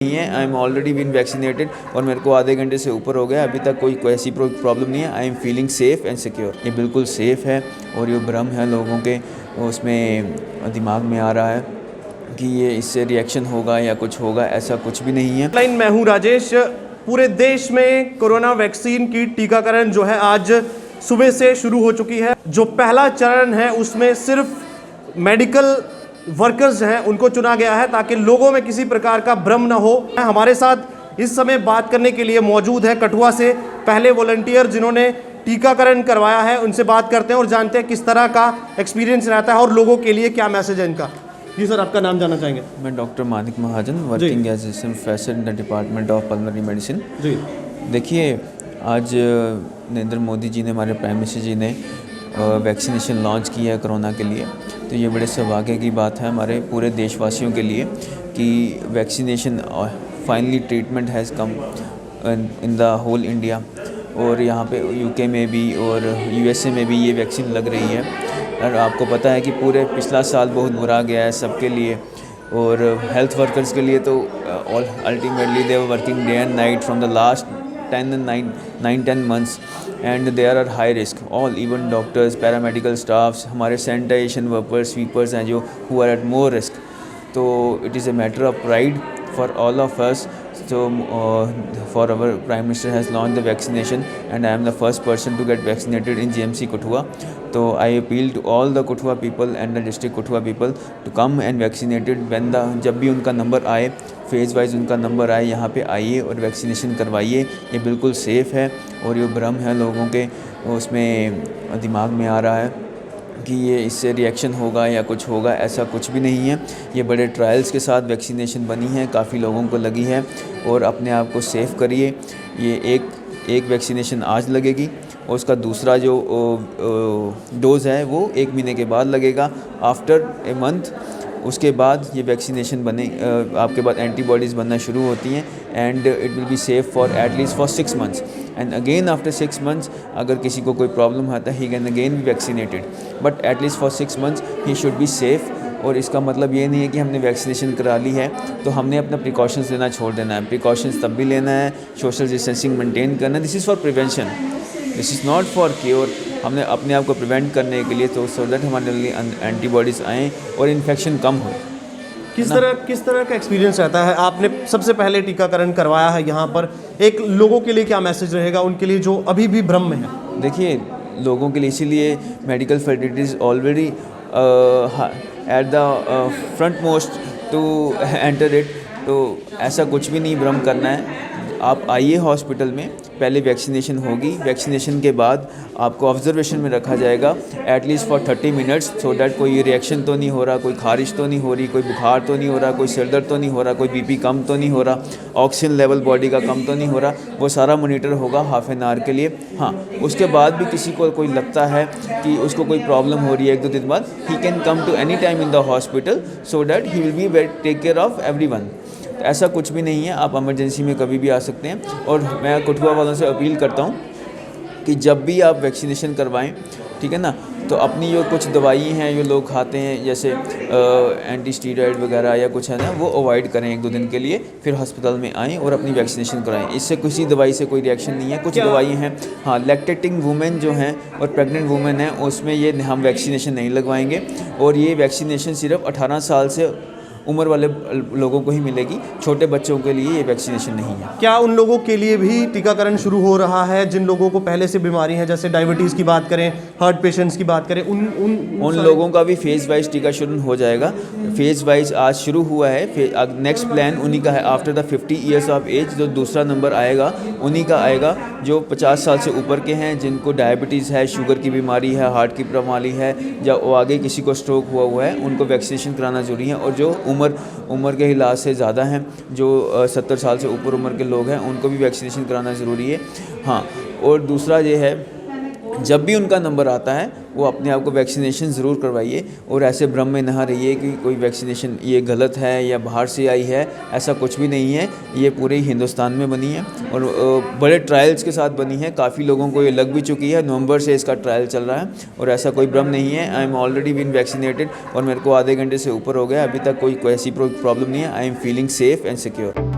नहीं है। I am already been vaccinated और मेरे को आधे घंटे से ऊपर हो गया, अभी तक कोई ऐसी प्रॉब्लम नहीं है। I am feeling safe and secure. ये बिल्कुल सेफ़ है और ये भ्रम है लोगों के उसमें दिमाग में आ रहा है कि ये इससे रिएक्शन होगा या कुछ होगा, ऐसा कुछ भी नहीं है। मैं हूं राजेश। पूरे देश में कोरोना वैक्सीन की टीकाकरण जो है आज सुबह से शुरू हो चुकी है। जो पहला चरण है उसमें सिर्फ मेडिकल वर्कर्स हैं उनको चुना गया है ताकि लोगों में किसी प्रकार का भ्रम ना हो। हमारे साथ इस समय बात करने के लिए मौजूद है कठुआ से पहले वॉलंटियर जिन्होंने टीकाकरण करवाया है। उनसे बात करते हैं और जानते हैं किस तरह का एक्सपीरियंस रहता है और लोगों के लिए क्या मैसेज है इनका। जी सर, आपका नाम जानना चाहेंगे? मैं doctor Manik Mahajan, working as assistant professor in the department of pulmonary medicine. जी देखिए, आज नरेंद्र मोदी जी ने, हमारे प्राइम मिनिस्टर जी ने वैक्सीनेशन लॉन्च किया है कोरोना के लिए। तो ये बड़े सौभाग्य की बात है हमारे पूरे देशवासियों के लिए कि vaccination finally treatment has come in the whole India. और यहाँ पे यूके में भी और यूएसए में भी ये वैक्सीन लग रही है। और आपको पता है कि पूरे पिछला साल बहुत बुरा गया है सबके लिए, और हेल्थ वर्कर्स के लिए तो ultimately they were working day and night from the last 9-10 months and there are high risk, all even doctors, paramedical staffs, हमारे sanitation workers, sweepers हैं जो who are at more risk। तो it is a matter of pride for all of us। So for our Prime Minister has launched the vaccination and I am the first person to get vaccinated in GMC Kathua। तो I appeal to all the Kathua people and the district Kathua people to come and vaccinated when जब भी उनका number आए, phase wise उनका number आए, यहाँ पे आइए और वैक्सीनेशन करवाइए। ये बिल्कुल सेफ़ है और ये भ्रम है लोगों के उसमें दिमाग में आ रहा है कि ये इससे रिएक्शन होगा या कुछ होगा, ऐसा कुछ भी नहीं है। ये बड़े ट्रायल्स के साथ वैक्सीनेशन बनी है, काफ़ी लोगों को लगी है और अपने आप को सेफ़ करिए। ये एक वैक्सीनेशन आज लगेगी और उसका दूसरा जो डोज़ है वो 1 महीने के बाद लगेगा, आफ्टर ए मंथ। उसके बाद ये वैक्सीनेशन बने आपके बाद एंटीबॉडीज़ बनना शुरू होती हैं and it will be safe for at least for 6 months and again after 6 months अगर किसी को कोई प्रॉब्लम आता है he can again B vaccinated, but at least for 6 months he should be safe. और इसका मतलब ये नहीं है कि हमने वैक्सीनेशन करा ली है तो हमने अपना प्रिकॉशंस लेना छोड़ देना है। प्रिकॉशंस तब भी लेना है, सोशल डिस्टेंसिंग मेंटेन करना है। This is for prevention, this is not for cure. हमने अपने आप को प्रिवेंट करने के लिए तो सो दैट हमारे लिए एंटीबॉडीज़ आएँ और इन्फेक्शन कम हो। किस तरह का एक्सपीरियंस रहता है? आपने सबसे पहले टीकाकरण करवाया है यहाँ पर, एक लोगों के लिए क्या मैसेज रहेगा उनके लिए जो अभी भी भ्रम में है? देखिए, लोगों के लिए इसीलिए medical facilities already at the front most to enter it. तो ऐसा कुछ भी नहीं भ्रम करना है। आप आइए हॉस्पिटल में, पहले वैक्सीनेशन होगी, वैक्सीनेशन के बाद आपको ऑब्जर्वेशन में रखा जाएगा at least for 30 minutes, so that कोई रिएक्शन तो नहीं हो रहा, कोई खारिश तो नहीं हो रही, कोई बुखार तो नहीं हो रहा, कोई सिरदर्द तो नहीं हो रहा, कोई बीपी कम तो नहीं हो रहा, ऑक्सीजन लेवल बॉडी का कम तो नहीं हो रहा। वो सारा मॉनिटर होगा हाफ एन आवर के लिए। हाँ, उसके बाद भी किसी को कोई लगता है कि उसको कोई प्रॉब्लम हो रही है 1-2 दिन बाद, he can come to any time in the hospital so that he will be take care of everyone. ऐसा कुछ भी नहीं है, आप इमरजेंसी में कभी भी आ सकते हैं। और मैं कठुआ वालों से अपील करता हूँ कि जब भी आप वैक्सीनेशन करवाएं, ठीक है ना, तो अपनी जो कुछ दवाई हैं जो लोग खाते हैं जैसे एंटी स्टीरॉयड वगैरह या कुछ है ना, वो अवॉइड करें 1-2 दिन के लिए, फिर हस्पताल में आएँ और अपनी वैक्सीनेशन कराएं। इससे किसी दवाई से कोई रिएक्शन नहीं है। कुछ दवाई हैं, हाँ, लैक्टेटिंग वुमेन जो हैं और प्रेग्नेंट वुमेन हैं उसमें ये हम वैक्सीनेशन नहीं लगवाएंगे। और ये वैक्सीनेशन सिर्फ 18 साल से उम्र वाले लोगों को ही मिलेगी, छोटे बच्चों के लिए ये वैक्सीनेशन नहीं है। क्या उन लोगों के लिए भी टीकाकरण शुरू हो रहा है जिन लोगों को पहले से बीमारी है, जैसे डायबिटीज़ की बात करें, हार्ट पेशेंट्स की बात करें, उन लोगों का भी फेज़ वाइज टीका शुरू हो जाएगा। फेज़ वाइज आज शुरू हुआ है। नेक्स्ट प्लान उन्हीं का है after the 50 years of age. जो दूसरा नंबर आएगा उन्हीं का आएगा जो 50 साल से ऊपर के हैं, जिनको डायबिटीज़ है, शुगर की बीमारी है, हार्ट की बीमारी है, या वो आगे किसी को स्ट्रोक हुआ है, उनको वैक्सीनेशन कराना ज़रूरी है। और जो उम्र के हिसाब से ज़्यादा हैं, जो 70 साल से ऊपर उम्र के लोग हैं, उनको भी वैक्सीनेशन कराना ज़रूरी है। हाँ, और दूसरा ये है, जब भी उनका नंबर आता है वो अपने आप को वैक्सीनेशन ज़रूर करवाइए और ऐसे भ्रम में ना रहिए कि कोई वैक्सीनेशन ये गलत है या बाहर से आई है। ऐसा कुछ भी नहीं है, ये पूरे हिंदुस्तान में बनी है और बड़े ट्रायल्स के साथ बनी है। काफ़ी लोगों को ये लग भी चुकी है, नवंबर से इसका ट्रायल चल रहा है और ऐसा कोई भ्रम नहीं है। I am already been vaccinated और मेरे को आधे घंटे से ऊपर हो गया, अभी तक कोई ऐसी प्रॉब्लम नहीं है। I am feeling safe and secure.